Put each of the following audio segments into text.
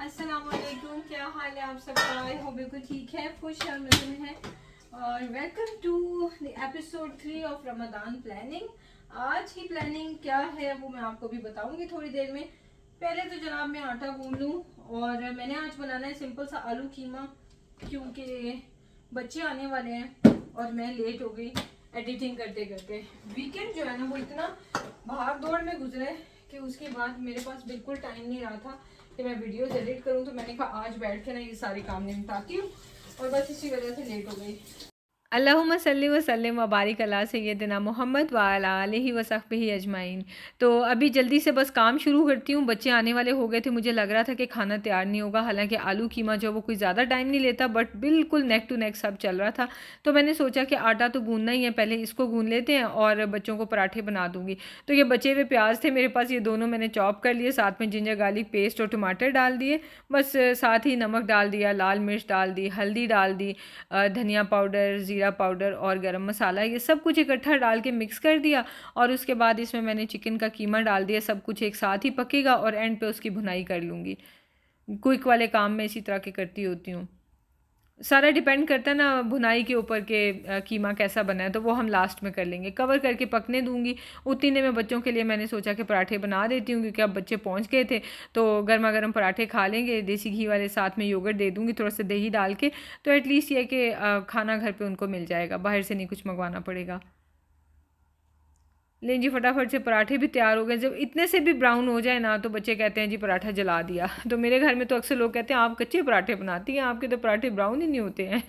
अस्सलाम वालेकुम, क्या हाल है आप सबका? आई होप बिल्कुल ठीक है, खुश और मजे में है। और वेलकम टू द एपिसोड 3 ऑफ रमदान प्लानिंग। आज की प्लानिंग क्या है वो मैं आपको भी बताऊंगी थोड़ी देर में। पहले तो जनाब मैं आटा गूंद लूँ। और मैंने आज बनाना है सिंपल सा आलू कीमा, क्योंकि बच्चे आने वाले हैं और मैं लेट हो गई एडिटिंग करते करते। वीकेंड जो है ना वो इतना भाग दौड़ में गुजरे कि उसके बाद मेरे पास बिल्कुल टाइम नहीं रहा था कि मैं वीडियोस एडिट करूं। तो मैंने कहा आज बैठ के ना ये सारे काम निपटाती हूँ, और बस इसी वजह से लेट हो गई। अल्लाहुम्मा सल्ली व सल्लिम व बारिक अला सय्यदिना मोहम्मद व अला आलिहि व सहबिही अजमाइन। तो अभी जल्दी से बस काम शुरू करती हूँ। बच्चे आने वाले हो गए थे, मुझे लग रहा था कि खाना तैयार नहीं होगा। हालांकि आलू कीमा जो वो कोई ज़्यादा टाइम नहीं लेता, बट बिल्कुल नेक टू नेक सब चल रहा था। तो मैंने सोचा कि आटा तो गूंदना ही है, पहले इसको गूंद लेते हैं और बच्चों को पराठे बना दूँगी। तो ये बचे हुए प्याज थे मेरे पास, ये दोनों मैंने चॉप कर लिए, साथ में जिंजर गार्लिक पेस्ट और टमाटर डाल दिए। बस साथ ही नमक डाल दिया, लाल मिर्च डाल दी, हल्दी डाल दी, धनिया पाउडर, ज़ीरा पाउडर और गरम मसाला, ये सब कुछ इकट्ठा डाल के मिक्स कर दिया। और उसके बाद इसमें मैंने चिकन का कीमा डाल दिया। सब कुछ एक साथ ही पकेगा और एंड पे उसकी भुनाई कर लूँगी। क्विक वाले काम में इसी तरह के करती होती हूँ। सारा डिपेंड करता है ना भुनाई के ऊपर के कीमा कैसा बना है, तो वो हम लास्ट में कर लेंगे। कवर करके पकने दूंगी। उतनी देर में बच्चों के लिए मैंने सोचा कि पराठे बना देती हूँ, क्योंकि अब बच्चे पहुँच गए थे तो गर्मा गर्म पराठे खा लेंगे। देसी घी वाले, साथ में योगर्ट दे दूँगी थोड़ा सा दही डाल के। तो एटलीस्ट ये कि खाना घर पर उनको मिल जाएगा, बाहर से नहीं कुछ मंगवाना पड़ेगा। लें जी, फटाफट से पराठे भी तैयार हो गए। जब इतने से भी ब्राउन हो जाए ना तो बच्चे कहते हैं जी पराठा जला दिया। तो मेरे घर में तो अक्सर लोग कहते हैं आप कच्चे पराठे बनाती हैं, आपके तो पराठे ब्राउन ही नहीं होते हैं।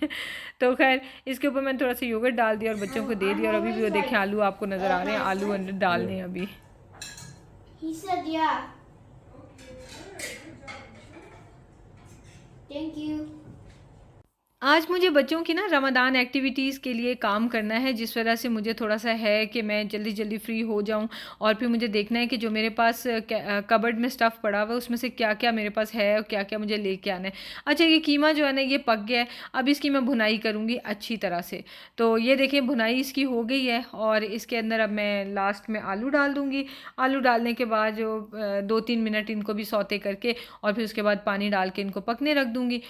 तो खैर इसके ऊपर मैंने थोड़ा सा योगर्ट डाल दिया और बच्चों को दे दिया। और अभी भी वो देखें आलू आपको नज़र आ रहे हैं, आलू अंदर डालने हैं अभी। He said yeah. Thank you. आज मुझे बच्चों की ना रमदान एक्टिविटीज़ के लिए काम करना है, जिस वजह से मुझे थोड़ा सा है कि मैं जल्दी जल्दी फ्री हो जाऊं। और फिर मुझे देखना है कि जो मेरे पास कबर्ड में स्टफ़ पड़ा हुआ है उसमें से क्या क्या मेरे पास है और क्या क्या मुझे लेके आना है। अच्छा, ये कीमा जो है ना ये पक गया है, अब इसकी मैं भुनाई करूँगी अच्छी तरह से। तो ये देखें भुनाई इसकी हो गई है और इसके अंदर अब मैं लास्ट में आलू डाल दूँगी। आलू डालने के बाद जो 2-3 मिनट इनको भी सौते करके और फिर उसके बाद पानी डाल के इनको पकने रख दूँगी।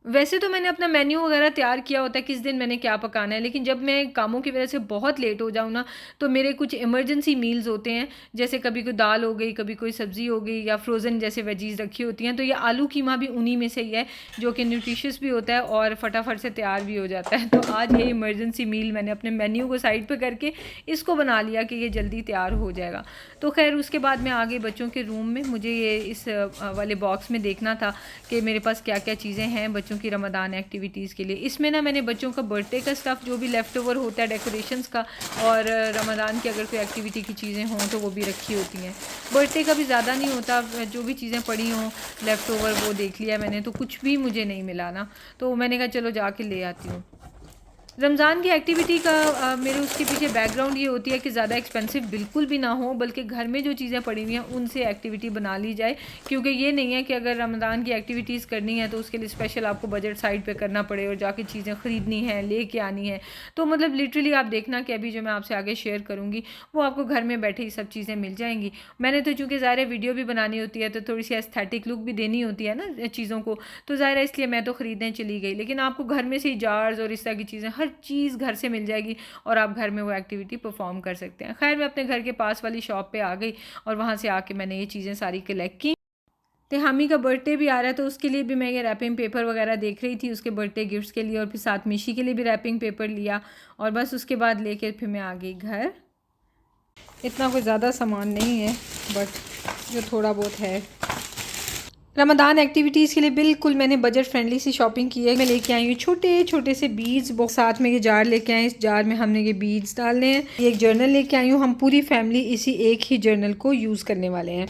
वैसे तो मैंने अपना मेन्यू वगैरह तैयार किया होता है किस दिन मैंने क्या पकाना है, लेकिन जब मैं कामों की वजह से बहुत लेट हो जाऊँ ना तो मेरे कुछ इमरजेंसी मील्स होते हैं। जैसे कभी कोई दाल हो गई, कभी कोई सब्ज़ी हो गई, या फ्रोज़न जैसे वेजीज़ रखी होती हैं। तो ये आलू कीमा भी उन्हीं में से ही है, जो कि न्यूट्रिशियस भी होता है और फटाफट से तैयार भी हो जाता है। तो आज ये इमरजेंसी मील मैंने अपने मेन्यू को साइड पर करके इसको बना लिया कि ये जल्दी तैयार हो जाएगा। तो खैर उसके बाद मैं आ गई बच्चों के रूम में। मुझे ये इस वाले बॉक्स में देखना था कि मेरे पास क्या क्या चीज़ें हैं बच्चों की रमदान एक्टिविटीज़ के लिए। इसमें ना मैंने बच्चों का बर्थडे का स्टफ़ जो भी लेफ़्ट ओवर होता है डेकोरेशंस का, और रमदान की अगर कोई एक्टिविटी की चीज़ें हों तो वो भी रखी होती हैं। बर्थडे का भी ज़्यादा नहीं होता, जो भी चीज़ें पड़ी हों लेफ़्ट ओवर वो देख लिया मैंने। तो कुछ भी मुझे नहीं मिला ना, तो मैंने कहा चलो जाके ले आती हूँ। रमज़ान की एक्टिविटी का मेरे उसके पीछे बैकग्राउंड ये होती है कि ज़्यादा एक्सपेंसिव बिल्कुल भी ना हो, बल्कि घर में जो चीज़ें पड़ी हुई हैं उनसे एक्टिविटी बना ली जाए। क्योंकि ये नहीं है कि अगर रमज़ान की एक्टिविटीज़ करनी है तो उसके लिए स्पेशल आपको बजट साइड पे करना पड़े और जाके चीज़ें ख़रीदनी है, लेके आनी है। तो मतलब लिटरली आप देखना कि अभी जो मैं आपसे आगे शेयर करूँगी वो आपको घर में बैठे ही सब चीज़ें मिल जाएंगी। मैंने तो चूँकि ज़ाहिर वीडियो भी बनानी होती है तो थोड़ी सी एस्थेटिक लुक भी देनी होती है ना चीज़ों को, तो ज़ाहिर है इसलिए मैं तो ख़रीदने चली गई। लेकिन आपको घर में से ही जार्स और इस तरह की चीज़ें, हर चीज़ घर से मिल जाएगी और आप घर में वो एक्टिविटी परफॉर्म कर सकते हैं। खैर मैं अपने घर के पास वाली शॉप पे आ गई और वहाँ से आके मैंने ये चीज़ें सारी कलेक्ट की। हामी का बर्थडे भी आ रहा है तो उसके लिए भी मैं ये रैपिंग पेपर वगैरह देख रही थी उसके बर्थडे गिफ्ट्स के लिए, और फिर साथ मिशी के लिए भी रैपिंग पेपर लिया। और बस उसके बाद लेके फिर मैं आ गई घर। इतना कोई ज़्यादा सामान नहीं है, बट जो थोड़ा बहुत है रमदान एक्टिविटीज़ के लिए बिल्कुल मैंने बजट फ्रेंडली सी शॉपिंग की है। मैं लेके आई हूँ छोटे छोटे से बीड्स, साथ में ये जार लेके आए। इस जार में हमने ये बीड्स डालने हैं। ये एक जर्नल लेके आई हूँ, हम पूरी फैमिली इसी एक ही जर्नल को यूज़ करने वाले हैं।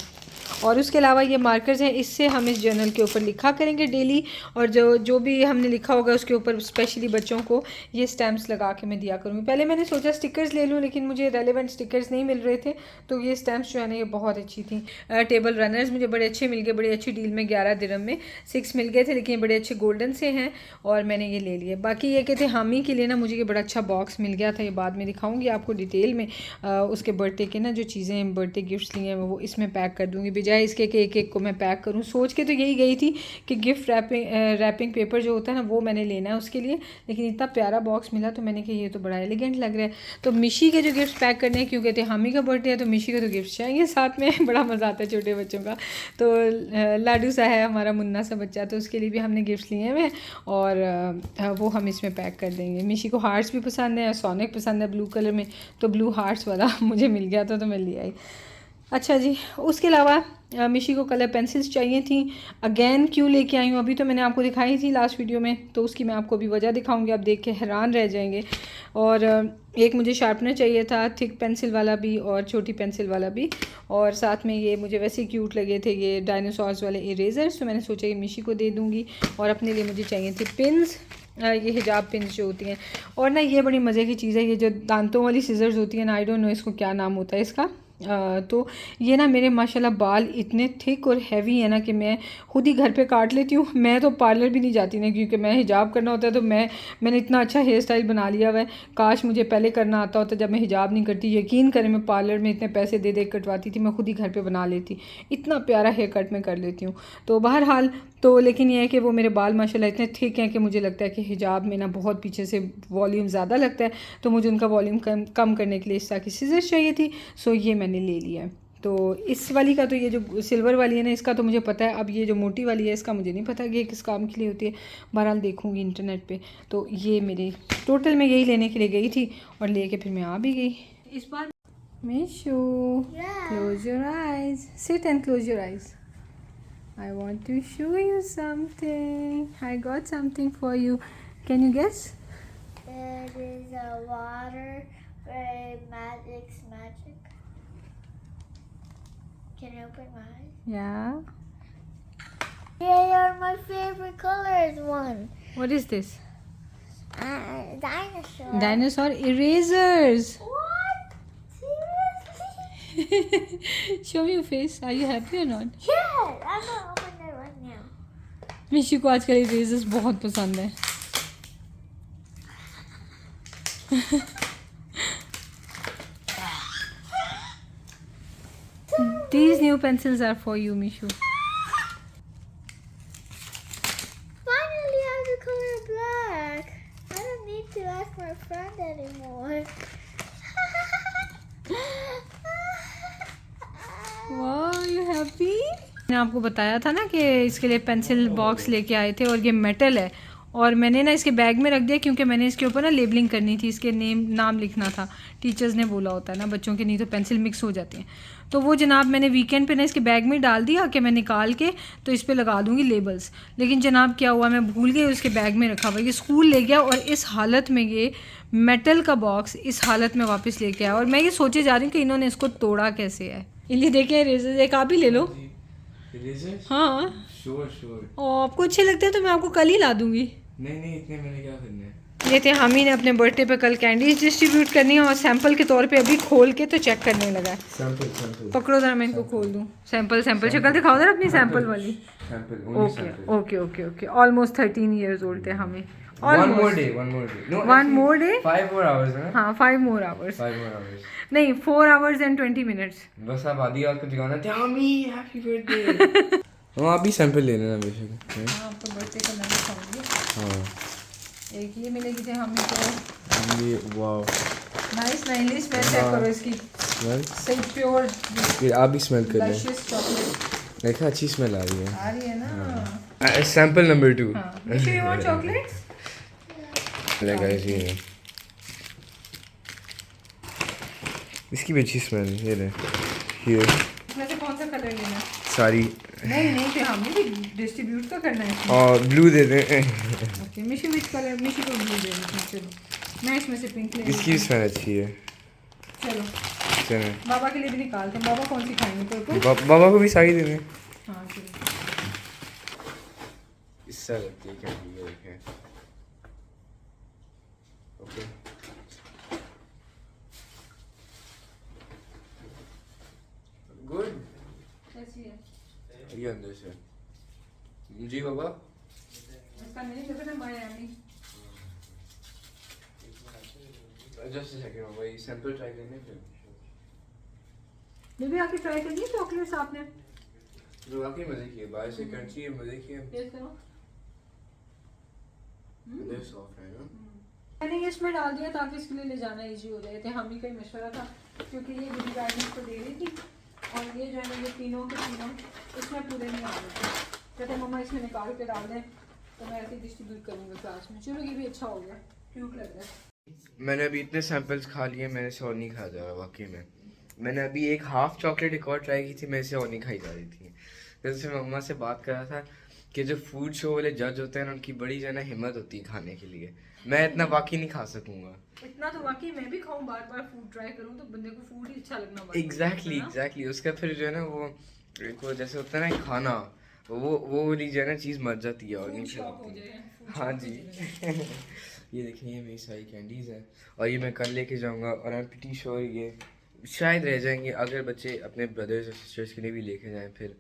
और उसके अलावा ये मार्कर्स हैं, इससे हम इस जर्नल के ऊपर लिखा करेंगे डेली। और जो भी हमने लिखा होगा उसके ऊपर स्पेशली बच्चों को ये स्टैम्प्स लगा के मैं दिया करूँगी। पहले मैंने सोचा स्टिकर्स ले लूँ, लेकिन मुझे रेलेवेंट स्टिकर्स नहीं मिल रहे थे, तो ये स्टैम्प्स जो है ना ये बहुत अच्छी थी। टेबल रनर्स मुझे बड़े अच्छे मिल गए, बड़ी अच्छी डील में 11 दिरहम में 6 मिल गए थे, लेकिन ये बड़े अच्छे गोल्डन से हैं और मैंने ये ले लिए। बाकी ये कहते हामी के लिए ना मुझे ये बड़ा अच्छा बॉक्स मिल गया था, ये बाद में दिखाऊँगी आपको डिटेल में। उसके बर्थडे के ना जो चीज़ें बर्थडे गिफ्ट्स लिए हैं वो इसमें पैक कर दूँगी। बजाय इसके कि एक एक को मैं पैक करूँ। सोच के तो यही गई थी कि गिफ्ट रैपिंग पेपर जो होता है ना वो मैंने लेना है उसके लिए, लेकिन इतना प्यारा बॉक्स मिला तो मैंने कहा ये तो बड़ा एलिगेंट लग रहा है। तो मिशी के जो गिफ्ट पैक करने हैं, क्योंकि हामी का बर्थडे है तो मिशी को तो गिफ्ट चाहिए साथ में। बड़ा मज़ा आता है छोटे बच्चों का। तो लाडू सा है हमारा मुन्ना सा बच्चा, तो उसके लिए भी हमने गिफ्ट लिए हुए और वो हम इसमें पैक कर देंगे। मिशी को हार्ट्स भी पसंद है, सोनिक पसंद है ब्लू कलर में, तो ब्लू हार्ट्स वाला मुझे मिल गया था तो मैं ले आई। अच्छा जी, उसके अलावा मिशी को कलर पेंसिल्स चाहिए थी। अगेन क्यों लेके आई हूँ, अभी तो मैंने आपको दिखाई थी लास्ट वीडियो में, तो उसकी मैं आपको अभी वजह दिखाऊंगी, आप देख के हैरान रह जाएंगे। और एक मुझे शार्पनर चाहिए था, थिक पेंसिल वाला भी और छोटी पेंसिल वाला भी, और साथ में ये मुझे वैसे क्यूट लगे थे ये डायनासोर्स वाले इरेजर्स, तो मैंने सोचा ये मिशी को दे दूँगी। और अपने लिए मुझे चाहिए थे पिन्स, ये हिजाब पिन्स जो होती हैं। और ना ये बड़ी मज़े की चीज़ है, ये जो दांतों वाली सीजर्स होती हैं ना, आई डोंट नो इसको क्या नाम होता है इसका। तो ये ना मेरे माशाल्लाह बाल इतने थिक और हैवी है ना कि मैं खुद ही घर पे काट लेती हूँ। मैं तो पार्लर भी नहीं जाती ना, क्योंकि मैं हिजाब करना होता है तो मैंने इतना अच्छा हेयर स्टाइल बना लिया हुआ है। काश मुझे पहले करना आता होता जब मैं हिजाब नहीं करती। यकीन करें मैं पार्लर में इतने पैसे दे दे कटवाती थी, मैं खुद ही घर पे बना लेती। इतना प्यारा हेयर कट मैं कर लेती हूँ। तो बहरहाल तो लेकिन ये है कि वो मेरे बाल माशाल्लाह इतने थिक हैं कि मुझे लगता है कि हिजाब में ना बहुत पीछे से वॉल्यूम ज़्यादा लगता है, तो मुझे उनका वॉल्यूम कम करने के लिए इस तरह की सीजर्स चाहिए थी। सो ये मैंने ले लिया है। तो इस वाली का तो ये जो सिल्वर वाली है ना इसका तो मुझे पता है, अब ये जो मोटी वाली है इसका मुझे नहीं पता कि ये किस काम के लिए होती है। बहरहाल देखूँगी इंटरनेट पे। तो ये मेरी टोटल मैं यही लेने के लिए गई थी और लेके फिर मैं आ भी गई इस बार। Mishu, close your eyes, sit and close your eyes. I want to show you something. I got something for you. Can you guess? It is a water magic's magic. Can I open my eyes? Yeah. They are my favorite colors one. What is this? Dinosaur. Dinosaur erasers. What? Seriously? Show me your face. Are you happy or not? Yes, I'm gonna open it right now. Mishu को आजकल erasers बहुत पसंद है। These new pencils are for you, Mishu. Finally, I have the color black. I don't need to ask my friend anymore. Wow, you happy? मैंने आपको बताया था ना कि इसके लिए पेंसिल बॉक्स लेके आए थे और ये मेटल है, और मैंने ना इसके बैग में रख दिया क्योंकि मैंने इसके ऊपर ना लेबलिंग करनी थी, इसके नाम लिखना था। टीचर्स ने बोला होता है ना बच्चों के, नहीं तो पेंसिल मिक्स हो जाती हैं। तो वो जनाब मैंने वीकेंड पे ना इसके बैग में डाल दिया कि मैं निकाल के तो इस पर लगा दूँगी लेबल्स। लेकिन जनाब क्या हुआ, मैं भूल गई उसके बैग में रखा हुआ। ये स्कूल ले गया और इस हालत में ये मेटल का बॉक्स इस हालत में वापस लेके आया, और मैं ये सोचे जा रही हूँ कि इन्होंने इसको तोड़ा कैसे है। इन्हें देखे इरेजर, एक आप ही ले लो। हाँ Sure. और आपको अच्छे लगते हैं तो मैं आपको कल ही ला दूँगी। नहीं इतने मैंने क्या करना है। ये थे हामी ने अपने बर्थडे पे कल कैंडीज डिस्ट्रीब्यूट करनी है, और सैंपल के तौर पे अभी खोल के तो चेक करने लगा है। सैंपल पकड़ो जरा, मैं इनको खोल दूँ। सैंपल शक्ल दिखाओ जरा अपनी सैंपल वाली। Sample okay almost 13 years old थे हमें। One more day. No, One more day? 5 more hours, huh? हाँ 5 more hours। 5 more hours. नहीं 4 hours and 20 minutes। बस आप आधी रात को जगाना थे, मम्मी हैप्पी बर्थडे। हम आप भी सैंपल ले लेना बेशक। हाँ आपको बर्थडे का मैं दिखाऊंगी। हाँ एक ये मिलेगी थे हमें तो। ये वाओ नाइस ना, इंग्लिश में चेक करो इसकी। स्मेल सही प्योर ये आप भी स्मेल कर लें। डिलीशियस चॉकलेट देखा अच्छी स्मेल आ रही आ रही है ना। है। Sample number 2। हाँ Mishu, you want chocolates? Guys ये इसकी भी अच्छी स्मेल ये रहे ये इसमें से कौन सा कलर लेना है? सारी नहीं फिर हमें भी डिस्ट्रीब्यूट तो करना है। और ब्लू दे दें। Okay Mishu which colour? Mishu को ब्लू दे दें। चलो मैं इसमें से पिंक ले इसकी भी स्मेल अच्छी है। चलो चलो बाबा के लिए भी निकालते हैं। बाबा कौन सी खाएंगे? पर्पल? बाबा को भी साड़ी दे दें। हाँ चलो। इससे लगती है क्या है। Okay good. कैसी है? ये अंदर से जी बाबा इसका नहीं देखो ना मायामी। जस्ट सेकंड बाबा ये सैंपल ट्राई करने फिर बेबी आके ट्राई करिए चॉकलेट्स आपने। जो वाकई मजे की है, बाहर से क्रंची है, मजे की है। अंदर सॉफ्ट है ना। मैंने ये इसमें डाल दिया ताकि इसके लिए ले जाना इजी हो जाए। थे हम ही का ही मशवरा था, क्योंकि ये बुरी गाड़ी को दे रही थी और ये जो है ना ये तीनों के तीनों इसमें पूरे नहीं आ रहे थे। कहते मम्मा इसमें निकाल के डाल दें तो मैं ऐसे डिस्ट्रीब्यूट करूँगा क्लास में। चलो ये भी अच्छा हो गया, क्यूट लग रहा है। मैंने अभी इतने सैंपल्स खा लिए, मेरे से और नहीं खाया जा रहा वाकई में। मैंने अभी एक हाफ चॉकलेट एक और ट्राई की थी, मेरे से और नहीं खाई जा रही थी। जैसे मैं मम्मा से बात कर रहा था कि जो फूड शो वाले जज होते हैं ना, उनकी बड़ी जो है ना हिम्मत होती है खाने के लिए। मैं इतना वाकई नहीं खा सकूंगा। इतना तो वाकई मैं भी खाऊं, बार बार फूड ट्राई करूं तो बंदे को फूड ही अच्छा लगना पड़ता है। एग्जैक्टली उसका फिर जो है ना वो जैसे होता है ना खाना, वो वाली जो है ना चीज़ मर जाती है और नहीं खिलाती। हाँ जी। ये देखिए ये मेरी सारी कैंडीज़ है और ये मैं कल लेके जाऊंगा और आई एम प्रीटी श्योर ये शायद रह जाएंगे। अगर बच्चे अपने ब्रदर्स और सिस्टर्स के लिए भी लेके जाएं फिर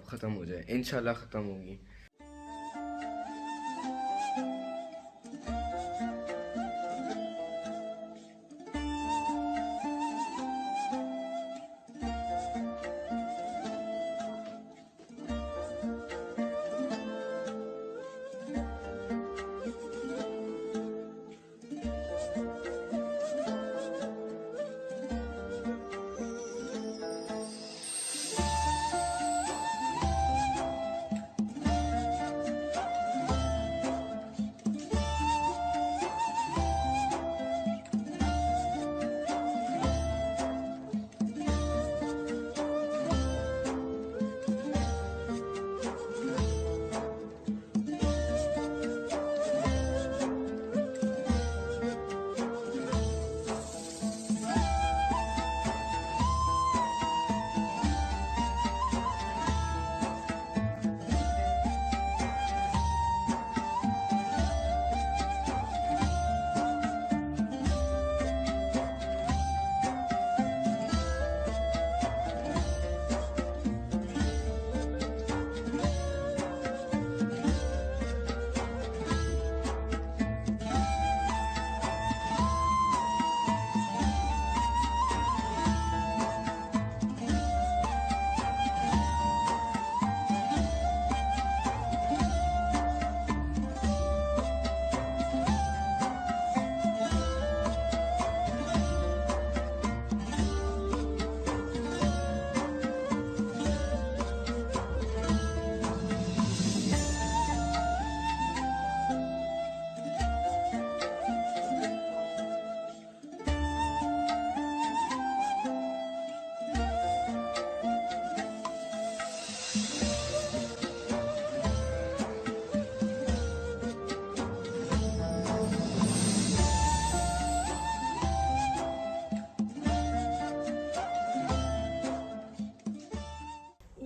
ख़त्म हो जाए, इंशाल्लाह ख़त्म होगी।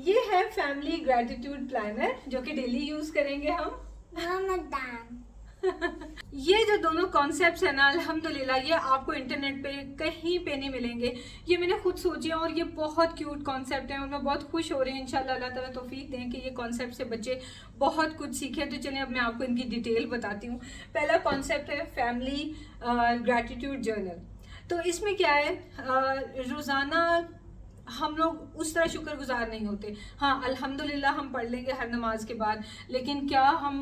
ये है फैमिली ग्रेटिट्यूड प्लानर जो कि डेली यूज करेंगे हम। Ramadan. ये जो दोनों कॉन्सेप्ट्स है ना अल्हम्दुलिल्लाह ये आपको इंटरनेट पे कहीं पे नहीं मिलेंगे। ये मैंने खुद सोचे हैं और ये बहुत क्यूट कॉन्सेप्ट हैं और मैं बहुत खुश हो रही हूँ। इंशाल्लाह अल्लाह ताला तौफीक दें कि ये कॉन्सेप्ट से बच्चे बहुत कुछ सीखें। तो चलिए अब मैं आपको इनकी डिटेल बताती हूँ। पहला कॉन्सेप्ट है फैमिली ग्रेटिट्यूड जर्नल। तो इसमें क्या है, रोज़ाना हम लोग उस तरह शुक्रगुजार नहीं होते। हाँ अल्हम्दुलिल्लाह हम पढ़ लेंगे हर नमाज के बाद, लेकिन क्या हम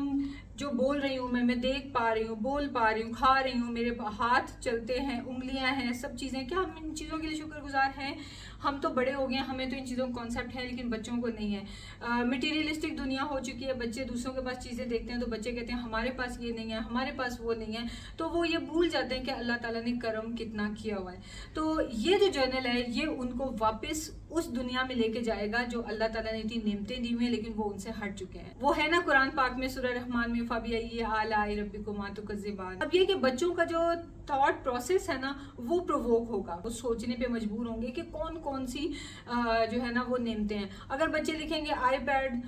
जो बोल रही हूँ मैं देख पा रही हूँ, बोल पा रही हूँ, खा रही हूँ, मेरे हाथ चलते हैं, उंगलियां हैं, सब चीज़ें, क्या हम इन चीज़ों के लिए शुक्रगुजार हैं? हम तो बड़े हो गए हैं, हमें तो इन चीज़ों का कॉन्सेप्ट है, लेकिन बच्चों को नहीं है। मटीरियलिस्टिक दुनिया हो चुकी है, बच्चे दूसरों के पास चीज़ें देखते हैं तो बच्चे कहते हैं हमारे पास ये नहीं है, हमारे पास वो नहीं है, तो वो ये भूल जाते हैं कि अल्लाह ताला ने करम कितना किया हुआ है। तो ये जो जर्नल है ये उनको वापस उस दुनिया में लेके जाएगा जो अल्लाह ताला ने इतनी नेमतें दी हुई हैं लेकिन वो उनसे हट चुके हैं। वो है ना कुरान पाक में सूरह रहमान में फबिअय्यि आलाइ रब्बिकुमा तुकज़्ज़िबान। अब ये कि बच्चों का जो थॉट प्रोसेस है ना वो प्रोवोक होगा, वो सोचने पे मजबूर होंगे कि कौन कौन सी जो है ना वो नेमतें हैं। अगर बच्चे लिखेंगे आईपैड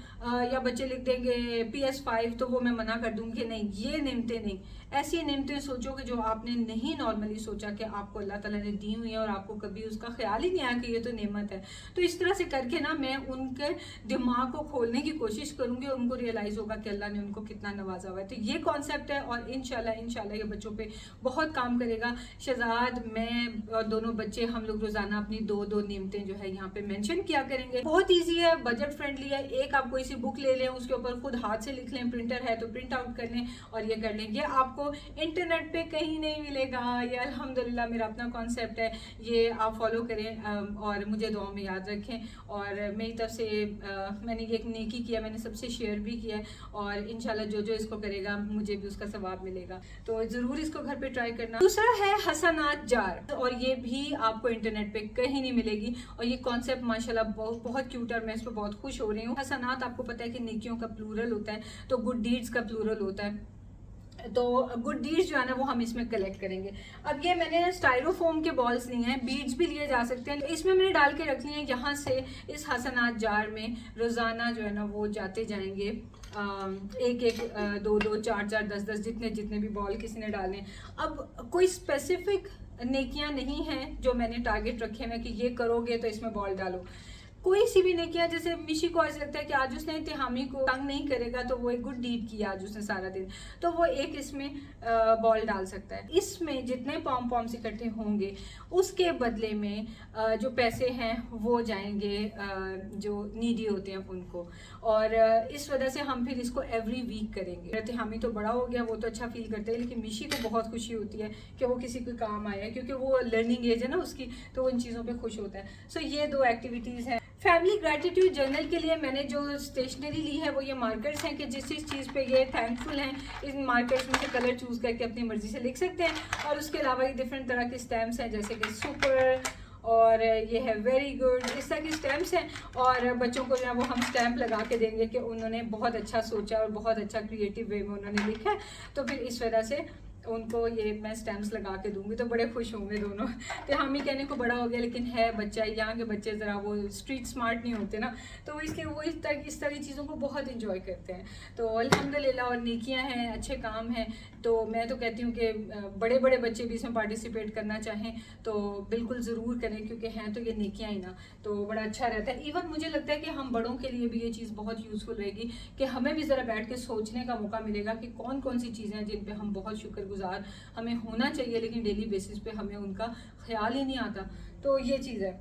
या बच्चे लिख देंगे PS5 तो वो मैं मना कर दूंगी कि नहीं ये नेमतें नहीं। ऐसी नेमतें सोचो कि जो आपने नहीं नॉर्मली सोचा कि आपको अल्लाह ताला ने दी हुई है और आपको कभी उसका ख्याल ही नहीं आया कि ये तो नेमत है। तो इस तरह से करके ना मैं उनके दिमाग को खोलने की कोशिश करूँगी और उनको रियलाइज़ होगा कि अल्लाह ने उनको कितना नवाजा हुआ है। तो ये कॉन्सेप्ट है और इंशाल्लाह ये बच्चों पे बहुत काम करेगा। शहजाद, मैं और दोनों बच्चे, हम लोग रोज़ाना अपनी दो नेमतें जो है यहाँ पे मेंशन किया करेंगे। बहुत ईजी है, बजट फ्रेंडली है। एक आप कोई सी बुक ले लें, उसके ऊपर खुद हाथ से लिख लें, प्रिंटर है तो प्रिंट आउट कर लें और ये कर लें। ये आपको इंटरनेट पे कहीं नहीं मिलेगा। ये अल्हम्दुलिल्लाह मेरा अपना कॉन्सेप्ट है, ये आप फॉलो करें और मुझे दुआ में याद रखें। और मेरी तरफ से मैंने ये एक नेकी किया, मैंने सबसे शेयर भी किया है और इंशाल्लाह जो जो इसको करेगा मुझे भी उसका सवाब मिलेगा। तो ज़रूर इसको घर पे ट्राई करना। दूसरा है हसनात जार, और ये भी आपको इंटरनेट पे कहीं नहीं मिलेगी और ये कॉन्सेप्ट माशाल्लाह बहुत क्यूट है और मैं इस पर बहुत खुश हो रही हूँ। हसनात आपको पता है कि नेकियों का प्लूरल होता है, तो गुड डीड्स का प्लूरल होता है। तो गुड डीड्स जो है ना वो हम इसमें कलेक्ट करेंगे। अब ये मैंने स्टाइरोफोम के बॉल्स लिए हैं, बीड्स भी लिए जा सकते हैं। इसमें मैंने डाल के रख लिए हैं। यहाँ से इस हसनात जार में रोज़ाना जो है ना वो जाते जाएंगे एक एक, दो दो, चार चार, 10 10, जितने भी बॉल किसी ने डाले। अब कोई स्पेसिफिक नेकियां नहीं हैं जो मैंने टारगेट रखे हैं कि ये करोगे तो इसमें बॉल डालो। कोई सी भी नेकियां, जैसे मिशी को ऐसा लगता है कि आज उसने तिहामी को तंग नहीं करेगा तो वो एक गुड डीड किया आज उसने सारा दिन, तो वो एक इसमें बॉल डाल सकता है। इसमें जितने पॉम्स इकट्ठे होंगे उसके बदले में जो पैसे हैं वो जाएंगे जो नीडी होते हैं उनको। और इस वजह से हम फिर इसको एवरी वीक करेंगे। तिहामी तो बड़ा हो गया, वो तो अच्छा फील करता है, लेकिन मिशी को बहुत खुशी होती है कि वो किसी को काम आया है, क्योंकि वो लर्निंग एज है ना उसकी, तो वो इन चीज़ों पे खुश होता है। सो ये 2 एक्टिविटीज़ हैं। फैमिली ग्रैटिट्यूड जर्नल के लिए मैंने जो स्टेशनरी ली है वो ये मार्कर्स हैं कि जिस चीज़ पे ये थैंकफुल हैं, इन मार्कर्स में से कलर चूज़ करके अपनी मर्जी से लिख सकते हैं। और उसके अलावा ये डिफरेंट तरह के स्टैम्प्स हैं, जैसे कि सुपर और ये है वेरी गुड, इस तरह की स्टैम्प्स हैं। और बच्चों को जो है वो हम स्टैम्प लगा के देंगे कि उन्होंने बहुत अच्छा सोचा और बहुत अच्छा क्रिएटिव वे में उन्होंने लिखा है, तो फिर इस वजह से उनको ये मैं स्टैम्प्स लगा के दूंगी, तो बड़े खुश होंगे दोनों। तो हम ही कहने को बड़ा हो गया, लेकिन है बच्चा, यहाँ के बच्चे ज़रा वो स्ट्रीट स्मार्ट नहीं होते ना, तो इसलिए वो इस तरह की चीज़ों को बहुत इंजॉय करते हैं। तो अल्हम्दुलिल्लाह, और नेकियां हैं, अच्छे काम हैं। तो मैं तो कहती हूँ कि बड़े बड़े बच्चे भी इसमें पार्टिसिपेट करना चाहें तो बिल्कुल ज़रूर करें, क्योंकि हैं तो ये नेकियां ही ना, तो बड़ा अच्छा रहता है। इवन मुझे लगता है कि हम बड़ों के लिए भी ये चीज़ बहुत यूज़फुल रहेगी कि हमें भी ज़रा बैठ के सोचने का मौका मिलेगा कि कौन कौन सी चीज़ें हैं जिन पर हम बहुत शुक्रगुजार हमें होना चाहिए, लेकिन डेली बेसिस पे हमें उनका ख्याल ही नहीं आता। तो ये चीज़ है।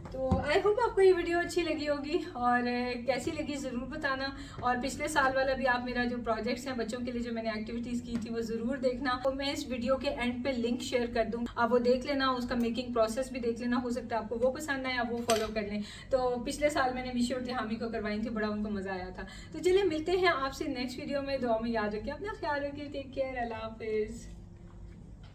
तो आई होप आपको ये वीडियो अच्छी लगी होगी और कैसी लगी ज़रूर बताना। और पिछले साल वाला भी आप मेरा जो प्रोजेक्ट्स हैं बच्चों के लिए जो मैंने एक्टिविटीज़ की थी वो ज़रूर देखना। तो मैं इस वीडियो के एंड पे लिंक शेयर कर दूँ, आप वो देख लेना, उसका मेकिंग प्रोसेस भी देख लेना, हो सकता है आपको वो पसंद आए, आप वो फॉलो कर लें। तो पिछले साल मैंने मिशी और तिहामी को करवाई थी, बड़ा उनको मज़ा आया था। तो चलिए मिलते हैं आपसे नेक्स्ट वीडियो में। दुआ में याद रखिए, अपना ख्याल रखिए, टेक केयर, अल्लाह हाफिज़।